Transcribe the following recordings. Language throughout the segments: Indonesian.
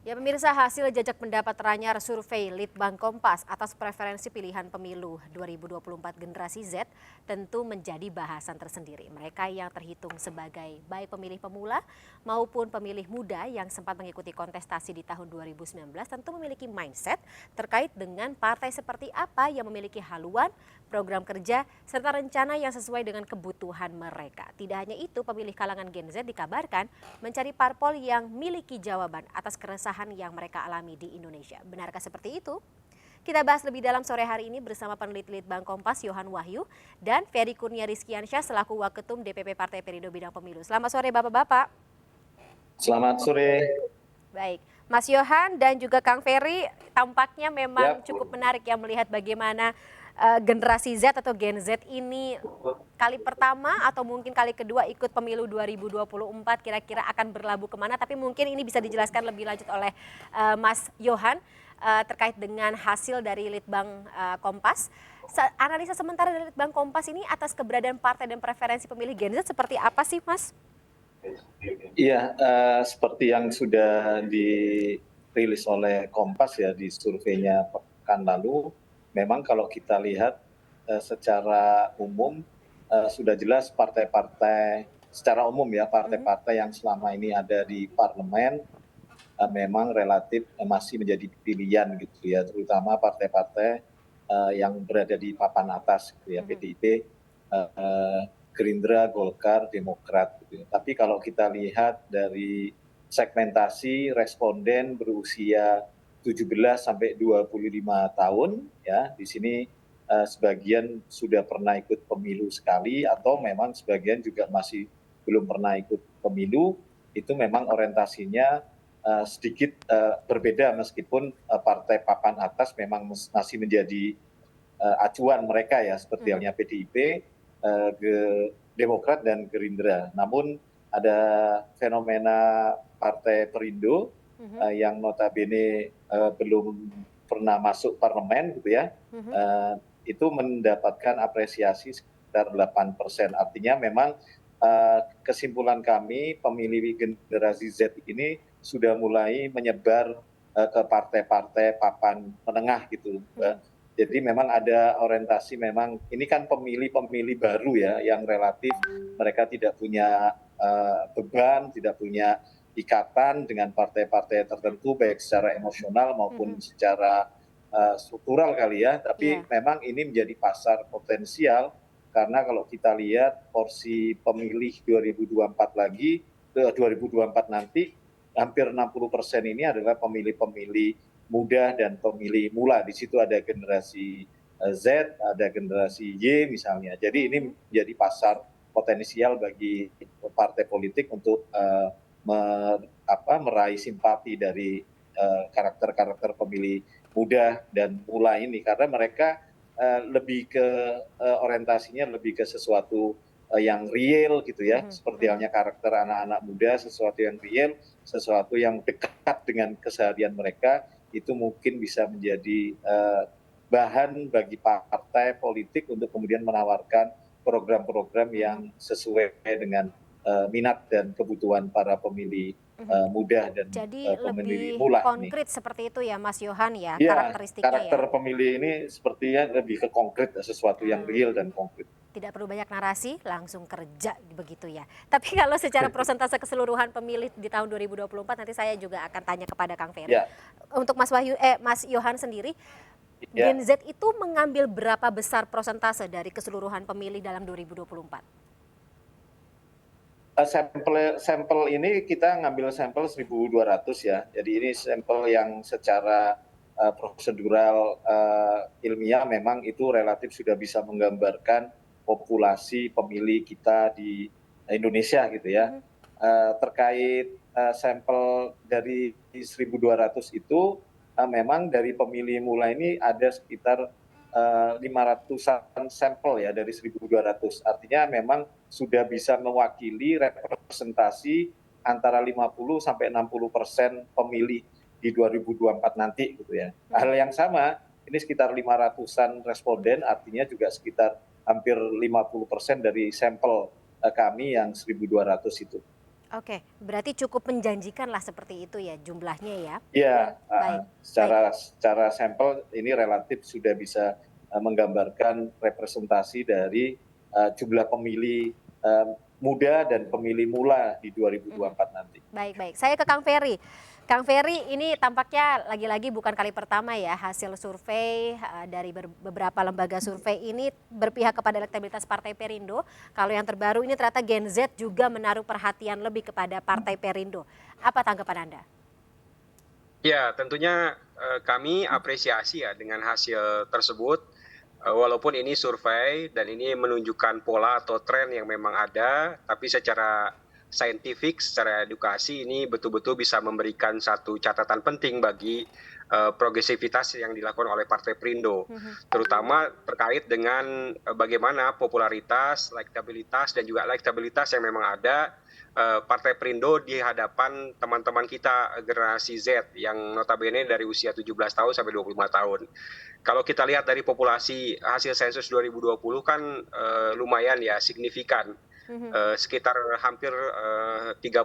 Ya pemirsa, hasil jajak pendapat teranyar survei Litbang Kompas atas preferensi pilihan pemilu 2024 generasi Z tentu menjadi bahasan tersendiri. Mereka yang terhitung sebagai baik pemilih pemula maupun pemilih muda yang sempat mengikuti kontestasi di tahun 2019 tentu memiliki mindset terkait dengan partai seperti apa yang memiliki haluan, program kerja, serta rencana yang sesuai dengan kebutuhan mereka. Tidak hanya itu, pemilih kalangan Gen Z dikabarkan mencari parpol yang miliki jawaban atas keresahan yang mereka alami di Indonesia. Benarkah seperti itu? Kita bahas lebih dalam sore hari ini bersama peneliti Litbang Kompas Yohan Wahyu dan Ferry Kurnia Rizkiansyah selaku Waketum DPP Partai Perindo Bidang Pemilu. Selamat sore Bapak-Bapak. Selamat sore. Baik, Mas Yohan dan juga Kang Ferry tampaknya memang Ya, cukup menarik ya melihat bagaimana generasi Z atau Gen Z ini kali pertama atau mungkin kali kedua ikut pemilu 2024 kira-kira akan berlabuh kemana, tapi mungkin ini bisa dijelaskan lebih lanjut oleh Mas Yohan terkait dengan hasil dari Litbang Kompas. Analisa sementara dari Litbang Kompas ini atas keberadaan partai dan preferensi pemilih Gen Z seperti apa sih Mas? Iya, seperti yang sudah dirilis oleh Kompas ya di surveinya pekan lalu, memang kalau kita lihat secara umum sudah jelas partai-partai secara umum ya partai-partai yang selama ini ada di parlemen memang relatif masih menjadi pilihan gitu ya, terutama partai-partai yang berada di papan atas gitu ya, PDIP, Gerindra, Golkar, Demokrat gitu ya. Tapi kalau kita lihat dari segmentasi responden berusia 17 sampai 25 tahun ya, di sini sebagian sudah pernah ikut pemilu sekali atau memang sebagian juga masih belum pernah ikut pemilu. Itu memang orientasinya sedikit berbeda meskipun partai papan atas memang masih menjadi acuan mereka ya, seperti halnya PDIP, Demokrat dan Gerindra. Namun ada fenomena Partai Perindo yang notabene belum pernah masuk parlemen gitu ya, itu mendapatkan apresiasi sekitar 8%. Artinya memang kesimpulan kami pemilih generasi Z ini sudah mulai menyebar ke partai-partai papan menengah gitu. Jadi memang ada orientasi, memang ini kan pemilih-pemilih baru ya, yang relatif mereka tidak punya beban, tidak punya ikatan dengan partai-partai tertentu baik secara emosional maupun secara struktural kali ya. Tapi memang ini menjadi pasar potensial karena kalau kita lihat porsi pemilih 2024 lagi, 2024 nanti hampir 60% ini adalah pemilih-pemilih muda dan pemilih mula. Di situ ada generasi Z, ada generasi Y misalnya. Jadi ini menjadi pasar potensial bagi partai politik untuk meraih simpati dari karakter-karakter pemilih muda dan mula ini, karena mereka lebih ke orientasinya lebih ke sesuatu yang real gitu ya, seperti halnya karakter anak-anak muda, sesuatu yang real, sesuatu yang dekat dengan keseharian mereka, itu mungkin bisa menjadi bahan bagi partai politik untuk kemudian menawarkan program-program yang sesuai dengan minat dan kebutuhan para pemilih muda dan Jadi pemilih lebih mula ini. konkret seperti itu ya Mas Yohan ya, Iya, karakteristiknya ya. karakter pemilih ini sepertinya lebih ke konkret, sesuatu yang real dan konkret. Tidak perlu banyak narasi, langsung kerja begitu ya. Tapi kalau secara persentase keseluruhan pemilih di tahun 2024 nanti saya juga akan tanya kepada Kang Ferry. Ya, Untuk Mas Yohan sendiri, ya. Gen Z itu mengambil berapa besar persentase dari keseluruhan pemilih dalam 2024? Sampel ini kita ngambil sampel 1.200 ya. Jadi ini sampel yang secara prosedural ilmiah memang itu relatif sudah bisa menggambarkan populasi pemilih kita di Indonesia gitu ya. Terkait sampel dari 1.200 itu memang dari pemilih mula ini ada sekitar 500-an sampel ya dari 1.200. Artinya memang sudah bisa mewakili representasi antara 50 sampai 60% pemilih di 2024 nanti gitu ya. Hal yang sama, ini sekitar 500-an responden, artinya juga sekitar hampir 50% dari sampel kami yang 1.200 itu. Oke, berarti cukup menjanjikan lah seperti itu ya jumlahnya ya. Ya, Baik, baik. secara sampel ini relatif sudah bisa menggambarkan representasi dari jumlah pemilih muda dan pemilih mula di Mhm. 2024 nanti. Baik, baik. Saya ke Kang Ferry. Kang Ferry, ini tampaknya lagi-lagi bukan kali pertama ya hasil survei dari beberapa lembaga survei ini berpihak kepada elektabilitas Partai Perindo. Kalau yang terbaru ini ternyata Gen Z juga menaruh perhatian lebih kepada Partai Perindo. Apa tanggapan Anda? Ya, tentunya kami apresiasi ya dengan hasil tersebut. Walaupun ini survei dan ini menunjukkan pola atau tren yang memang ada, tapi secara saintifik, secara edukasi ini betul-betul bisa memberikan satu catatan penting bagi progresivitas yang dilakukan oleh Partai Perindo, terutama terkait dengan bagaimana popularitas, elektabilitas dan juga elektabilitas yang memang ada Partai Perindo di hadapan teman-teman kita generasi Z yang notabene dari usia 17 tahun sampai 25 tahun. Kalau kita lihat dari populasi hasil sensus 2020 kan lumayan ya signifikan, sekitar hampir 30%,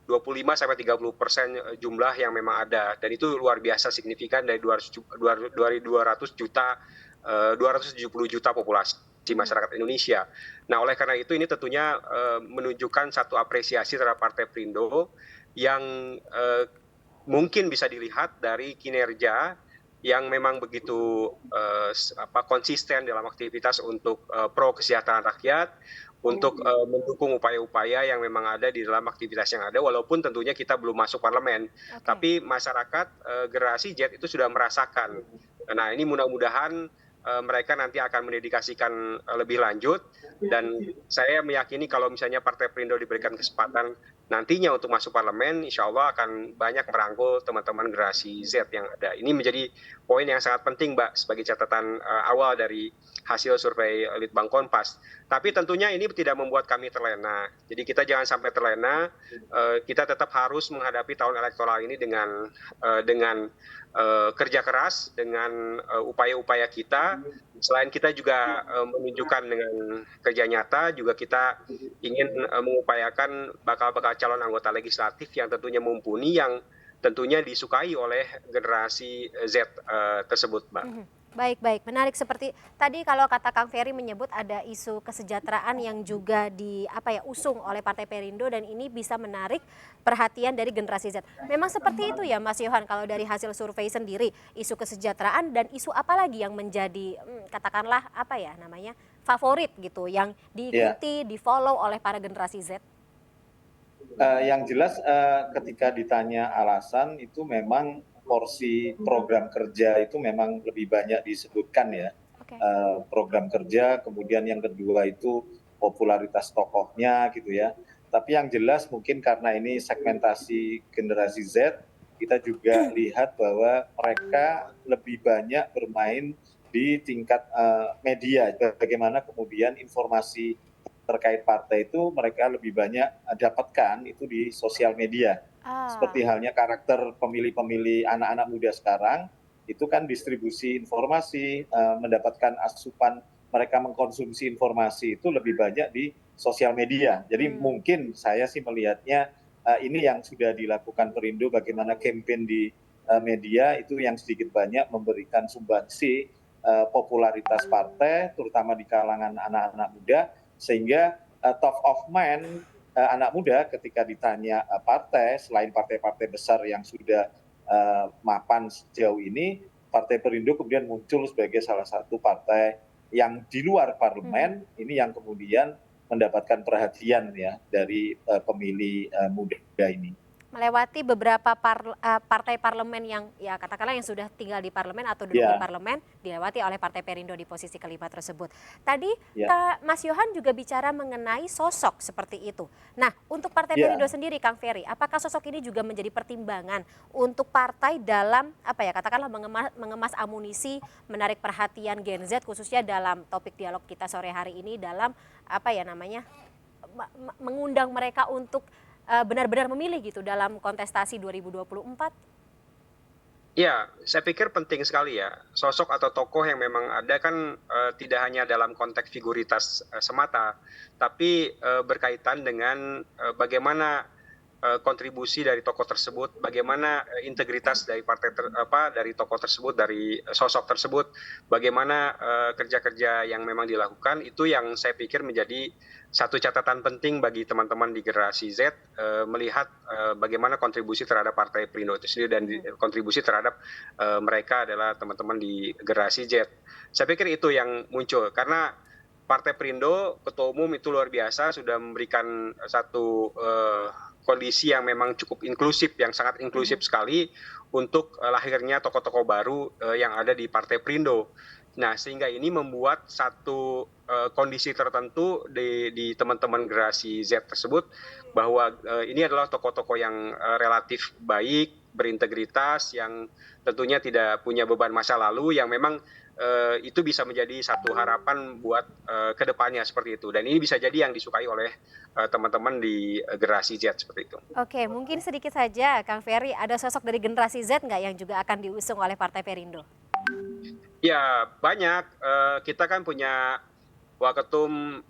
25 sampai 30% jumlah yang memang ada, dan itu luar biasa signifikan dari 200 juta 270 juta populasi masyarakat Indonesia. Nah, oleh karena itu ini tentunya menunjukkan satu apresiasi terhadap Partai Perindo yang mungkin bisa dilihat dari kinerja yang memang begitu konsisten dalam aktivitas untuk pro kesejahteraan rakyat, untuk mendukung upaya-upaya yang memang ada di dalam aktivitas yang ada, walaupun tentunya kita belum masuk parlemen. Oke. Tapi masyarakat generasi Z itu sudah merasakan. Nah, ini mudah-mudahan mereka nanti akan mendedikasikan lebih lanjut, dan saya meyakini kalau misalnya Partai Perindo diberikan kesempatan nantinya untuk masuk parlemen, insya Allah akan banyak merangkul teman-teman generasi Z yang ada. Ini menjadi poin yang sangat penting, Mbak, sebagai catatan awal dari hasil survei Litbang Kompas. Tapi tentunya ini tidak membuat kami terlena. Jadi kita jangan sampai terlena. Kita tetap harus menghadapi tahun elektoral ini dengan kerja keras, dengan upaya-upaya kita. Selain kita juga menunjukkan dengan kerja nyata, juga kita ingin mengupayakan bakal-bakal calon anggota legislatif yang tentunya mumpuni, yang tentunya disukai oleh generasi Z tersebut, Mbak. Baik, baik. Menarik seperti tadi kalau kata Kang Ferry menyebut ada isu kesejahteraan yang juga usung oleh Partai Perindo dan ini bisa menarik perhatian dari generasi Z. Memang seperti itu ya Mas Yohan kalau dari hasil survei sendiri, isu kesejahteraan dan isu apa lagi yang menjadi katakanlah favorit gitu yang Ya, diikuti, di-follow oleh para generasi Z. yang jelas ketika ditanya alasan itu memang porsi program kerja itu memang lebih banyak disebutkan ya. Oke. Program kerja, kemudian yang kedua itu popularitas tokohnya gitu ya. Tapi yang jelas mungkin karena ini segmentasi generasi Z, kita juga lihat bahwa mereka lebih banyak bermain di tingkat media. Bagaimana kemudian informasi terkait partai itu mereka lebih banyak dapatkan itu di sosial media. Ah, Seperti halnya karakter pemilih-pemilih anak-anak muda sekarang, itu kan distribusi informasi, mendapatkan asupan, mereka mengkonsumsi informasi itu lebih banyak di sosial media. Jadi mungkin saya sih melihatnya ini yang sudah dilakukan Perindo, bagaimana campaign di media itu yang sedikit banyak memberikan sumbangsi popularitas partai, terutama di kalangan anak-anak muda, sehingga top of mind anak muda ketika ditanya partai, selain partai-partai besar yang sudah mapan sejauh ini, Partai Perindo kemudian muncul sebagai salah satu partai yang di luar parlemen, ini yang kemudian mendapatkan perhatian ya dari pemilih muda ini. melewati beberapa partai parlemen yang ya katakanlah yang sudah tinggal di parlemen atau duduk di Ya, parlemen dilewati oleh Partai Perindo di posisi kelima tersebut. Tadi ya, Mas Yohan juga bicara mengenai sosok seperti itu. Nah, untuk Partai Perindo ya. sendiri Kang Ferry, apakah sosok ini juga menjadi pertimbangan untuk partai dalam katakanlah mengemas amunisi, menarik perhatian Gen Z khususnya dalam topik dialog kita sore hari ini dalam mengundang mereka untuk benar-benar memilih gitu dalam kontestasi 2024? Ya, saya pikir penting sekali ya, sosok atau tokoh yang memang ada kan, tidak hanya dalam konteks figuritas, semata, tapi, berkaitan dengan, bagaimana, kontribusi dari tokoh tersebut, bagaimana, integritas dari dari tokoh tersebut, dari sosok tersebut, bagaimana, kerja-kerja yang memang dilakukan, itu yang saya pikir menjadi satu catatan penting bagi teman-teman di generasi Z, melihat, bagaimana kontribusi terhadap Partai Perindo itu sendiri dan kontribusi terhadap, mereka adalah teman-teman di generasi Z. Saya pikir itu yang muncul, karena Partai Perindo, Ketua Umum itu luar biasa sudah memberikan satu, kondisi yang memang cukup inklusif, yang sangat inklusif sekali untuk, lahirnya tokoh-tokoh baru, yang ada di Partai Perindo. Nah, sehingga ini membuat satu, kondisi tertentu di teman-teman generasi Z tersebut bahwa, ini adalah tokoh-tokoh yang, relatif baik, berintegritas, yang tentunya tidak punya beban masa lalu, yang memang, itu bisa menjadi satu harapan buat, ke depannya seperti itu. Dan ini bisa jadi yang disukai oleh, teman-teman di, generasi Z seperti itu. Oke, mungkin sedikit saja Kang Ferry, ada sosok dari generasi Z nggak yang juga akan diusung oleh Partai Perindo? Ya, banyak, kita kan punya Waketum,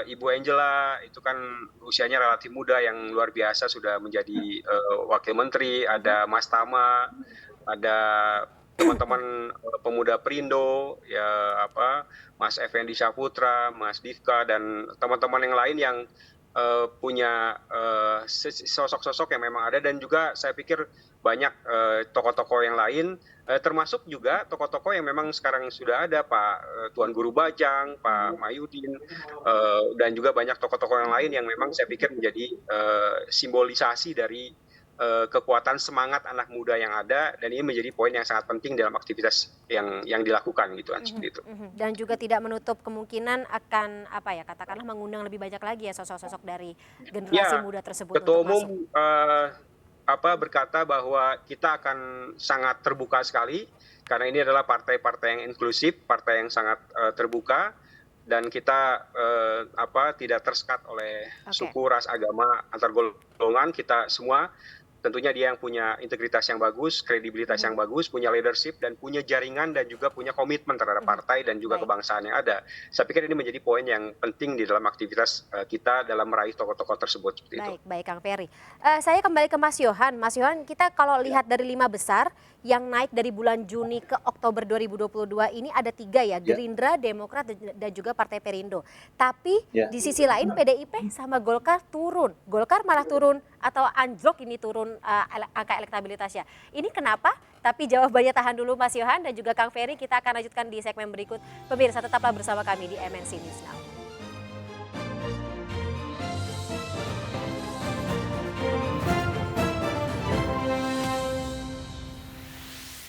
Ibu Angela, itu kan usianya relatif muda yang luar biasa sudah menjadi, wakil menteri, ada Mas Tama, ada teman-teman, pemuda Perindo, ya Mas Effendi Syahputra, Mas Difka, dan teman-teman yang lain yang, punya, sosok-sosok yang memang ada, dan juga saya pikir banyak, tokoh-tokoh yang lain, termasuk juga tokoh-tokoh yang memang sekarang sudah ada, Pak, Tuan Guru Bajang, Pak Mahyudin, dan juga banyak tokoh-tokoh yang lain yang memang saya pikir menjadi, simbolisasi dari, kekuatan semangat anak muda yang ada, dan ini menjadi poin yang sangat penting dalam aktivitas yang dilakukan gitu kan, seperti itu. Dan juga tidak menutup kemungkinan akan katakanlah mengundang lebih banyak lagi ya sosok-sosok dari generasi Ya, muda tersebut Ketua untuk masuk. Umum, berkata bahwa kita akan sangat terbuka sekali, karena ini adalah partai-partai yang inklusif, partai yang sangat, terbuka, dan kita, tidak tersekat oleh suku, ras, agama, antar golongan. Kita semua tentunya dia yang punya integritas yang bagus, kredibilitas yang bagus, punya leadership, dan punya jaringan, dan juga punya komitmen terhadap partai dan juga Baik. kebangsaan yang ada. Saya pikir ini menjadi poin yang penting di dalam aktivitas, kita dalam meraih tokoh-tokoh tersebut seperti itu. Baik Kang Ferry. Saya kembali ke Mas Yohan. Mas Yohan, kita kalau lihat dari 5 besar yang naik dari bulan Juni ke Oktober 2022 ini ada 3 ya, Gerindra, Demokrat, dan juga Partai Perindo. Tapi di sisi lain PDIP sama Golkar turun. Golkar malah turun atau anjlok ini turun angka elektabilitasnya. Ini kenapa? Tapi jawabannya tahan dulu Mas Yohan dan juga Kang Ferry. Kita akan lanjutkan di segmen berikut. Pemirsa tetaplah bersama kami di MNC News Now.